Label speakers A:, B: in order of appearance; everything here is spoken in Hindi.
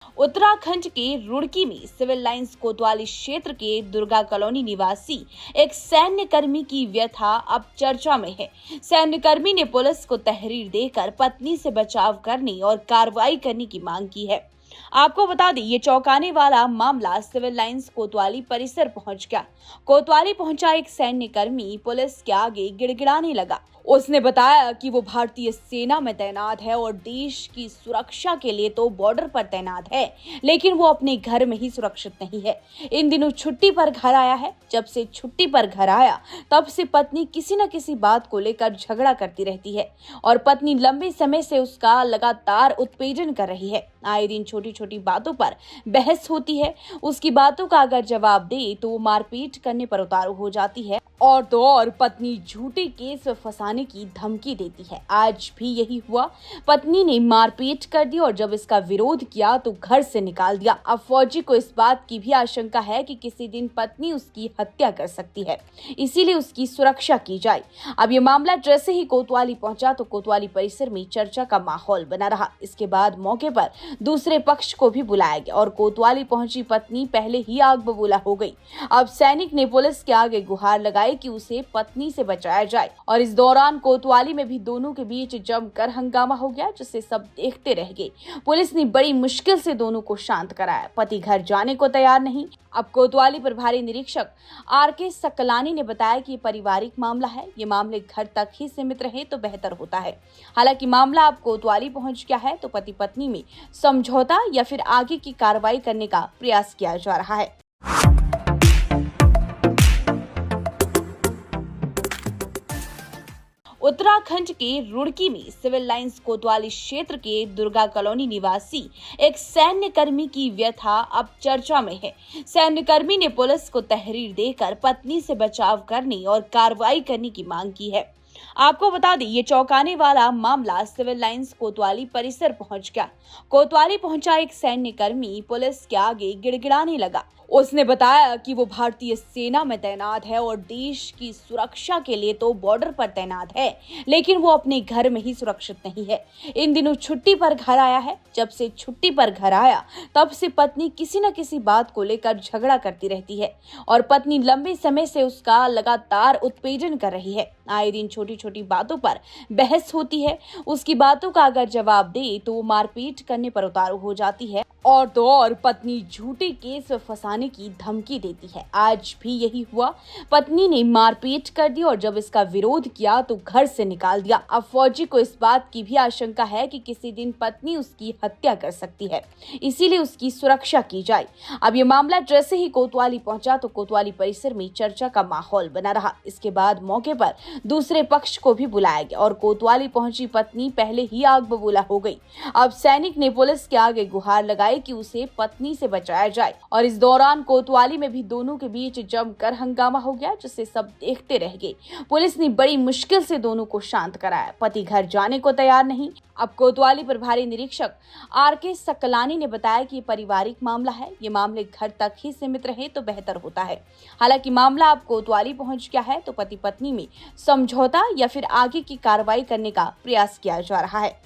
A: उत्तराखंड के रुड़की में सिविल लाइंस कोतवाली क्षेत्र के दुर्गा कॉलोनी निवासी एक सैन्य कर्मी की व्यथा अब चर्चा में है। सैन्य कर्मी ने पुलिस को तहरीर देकर पत्नी से बचाव करने और कार्रवाई करने की मांग की है। आपको बता दें, ये चौंकाने वाला मामला सिविल लाइंस कोतवाली परिसर पहुंच गया। कोतवाली पहुंचा एक सैन्य कर्मी पुलिस के आगे गिड़गिड़ाने लगा। उसने बताया कि वो भारतीय सेना में तैनात है और देश की सुरक्षा के लिए तो बॉर्डर पर तैनात है, लेकिन वो अपने घर में ही सुरक्षित नहीं है। इन दिनों छुट्टी पर घर आया है। जब से छुट्टी पर घर आया तब से पत्नी किसी न किसी बात को लेकर झगड़ा करती रहती है और पत्नी लंबे समय से उसका लगातार उत्पीड़न कर रही है। आए दिन छोटी छोटी बातों पर बहस होती है। उसकी बातों का अगर जवाब दे तो वो मारपीट करने पर उतारू हो जाती है और तो और पत्नी झूठे केस में फंसाने की धमकी देती है। आज भी यही हुआ। पत्नी ने मारपीट कर दी और जब इसका विरोध किया तो घर से निकाल दिया। अब फौजी को इस बात की भी आशंका है कि किसी दिन पत्नी उसकी हत्या कर सकती है, इसीलिए उसकी सुरक्षा की जाए। अब ये मामला जैसे ही कोतवाली पहुंचा तो कोतवाली परिसर में चर्चा का माहौल बना रहा। इसके बाद मौके पर दूसरे पक्ष को भी बुलाया गया और कोतवाली पहुंची पत्नी पहले ही आग बबूला हो गई। अब सैनिक ने पुलिस के आगे गुहार लगाई कि उसे पत्नी से बचाया जाए और इस दौरान कोतवाली में भी दोनों के बीच जमकर हंगामा हो गया, जिसे सब देखते रह गए। पुलिस ने बड़ी मुश्किल से दोनों को शांत कराया। पति घर जाने को तैयार नहीं। अब कोतवाली प्रभारी निरीक्षक आर.के. सकलानी ने बताया कि ये पारिवारिक मामला है। ये मामले घर तक ही सीमित रहे तो बेहतर होता है। हालांकि मामला अब कोतवाली पहुंच गया है तो पति पत्नी में समझौता या फिर आगे की कार्रवाई करने का प्रयास किया जा रहा है। उत्तराखंड के रुड़की में सिविल लाइंस कोतवाली क्षेत्र के दुर्गा कॉलोनी निवासी एक सैन्य कर्मी की व्यथा अब चर्चा में है। सैन्य कर्मी ने पुलिस को तहरीर देकर पत्नी से बचाव करने और कार्रवाई करने की मांग की है। आपको बता दें, ये चौंकाने वाला मामला सिविल लाइंस कोतवाली परिसर पहुंच गया। कोतवाली पहुंचा एक सैन्य कर्मी पुलिस के आगे गिड़गिड़ाने लगा। उसने बताया कि वो भारतीय सेना में तैनात है और देश की सुरक्षा के लिए तो बॉर्डर पर तैनात है, लेकिन वो अपने घर में ही सुरक्षित नहीं है। इन दिनों छुट्टी पर घर आया है। जब से छुट्टी पर घर आया तब से पत्नी किसी न किसी बात को लेकर झगड़ा करती रहती है और पत्नी लंबे समय से उसका लगातार उत्पीड़न कर रही है। आए दिन छोटी छोटी बातों पर बहस होती है। उसकी बातों का अगर जवाब दे तो वो मारपीट करने पर उतारू हो जाती है और तो और पत्नी झूठे केस में फंसाने की धमकी देती है। आज भी यही हुआ। पत्नी ने मारपीट कर दी और जब इसका विरोध किया तो घर से निकाल दिया। अब फौजी को इस बात की भी आशंका है कि किसी दिन पत्नी उसकी हत्या कर सकती है, इसीलिए उसकी सुरक्षा की जाए। अब ये मामला जैसे ही कोतवाली पहुंचा तो कोतवाली परिसर में चर्चा का माहौल बना रहा। इसके बाद मौके पर दूसरे पक्ष को भी बुलाया गया और कोतवाली पहुंची पत्नी पहले ही आग बबूला हो गई। अब सैनिक ने पुलिस के आगे गुहार लगाई कि उसे पत्नी से बचाया जाए और इस दौरान कोतवाली में भी दोनों के बीच जमकर हंगामा हो गया, जिसे सब देखते रह गए। पुलिस ने बड़ी मुश्किल से दोनों को शांत कराया। पति घर जाने को तैयार नहीं। अब कोतवाली प्रभारी निरीक्षक आर.के. सकलानी ने बताया कि ये पारिवारिक मामला है। ये मामले घर तक ही सीमित रहे तो बेहतर होता है। हालांकि मामला अब कोतवाली पहुंच गया है तो पति पत्नी में समझौता या फिर आगे की कार्रवाई करने का प्रयास किया जा रहा है।